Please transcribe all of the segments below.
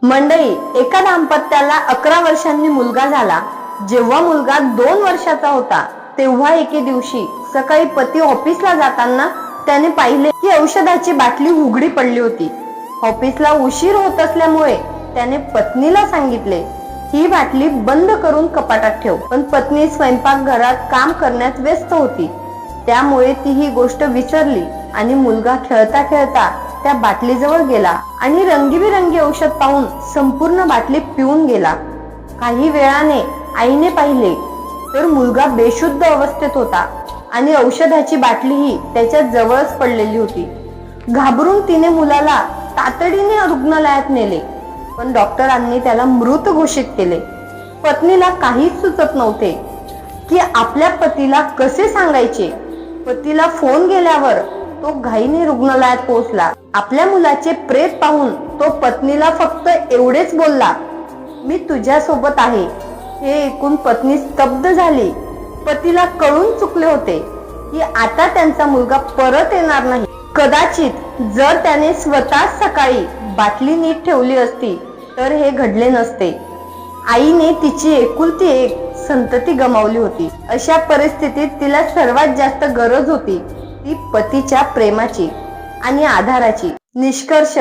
मंडळी, एका दाम्पत्याला 11 वर्षांनी मुलगा झाला. जेव्हा मुलगा 2 वर्षाचा होता तेव्हा एके दिवशी सकाळी पती ऑफिसला जाताना त्याने पाहिले की औषधाची बाटली उघडी पडली होती. ऑफिसला उशीर होत असल्यामुळे त्याने पत्नीला सांगितले, ही बाटली बंद करून कपाटात ठेव. पण पत्नी स्वयंपाकघरात काम करण्यात व्यस्त होती, त्यामुळे ती ही गोष्ट विसरली आणि मुलगा खेळता खेळता त्या बाटलीजवळ गेला आणि रंगीबिरंगी औषध पाहून संपूर्ण बाटली पिऊन गेला. काही वेळाने आईने पाहिले तर मुलगा बेशुद्ध अवस्थेत होता आणि औषधाची बाटलीही त्याच्या जवळच पडलेली होती. घाबरून तिने मुलाला तातडीने रुग्णालयात नेले, पण डॉक्टरांनी त्याला मृत घोषित केले. पत्नीला काहीच सुचत नव्हते की आपल्या पतीला कसे सांगायचे. पतीला फोन गेल्यावर तो घाईने रुग्णालयात पोहोचला. आपल्या मुलाचे प्रेत पाहून तो पत्नीला फक्त एवढेच बोलला, मी तुझ्या सोबत आहे. हे ऐकून पत्नी स्तब्ध झाली. पतीला कळून चुकले होते की आता त्यांचा मुलगा परत येणार नाही. कदाचित जर त्याने स्वतः सकाळी बाटली नीट ठेवली असती तर हे घडले नसते. आईने तिची एकुलती एक संतती गमावली होती. अशा परिस्थितीत तिला सर्वात जास्त गरज होती ती पतीच्या प्रेमाची आणि आधाराची. निष्कर्ष,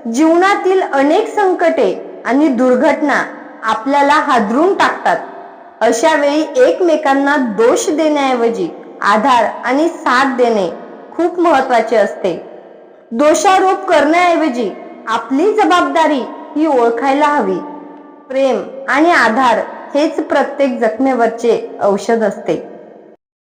जीवनातील अनेक संकटे आणि दुर्घटना आपल्याला हादरून टाकतात. अशा वेळी एकमेकांना दोष देण्याऐवजी आधार आणि साथ देणे खूप महत्त्वाचे असते. दोषारोप करण्याऐवजी आपली जबाबदारी ही ओळखायला हवी. प्रेम आणि आधार हेच प्रत्येक जखमेवरचे औषध असते.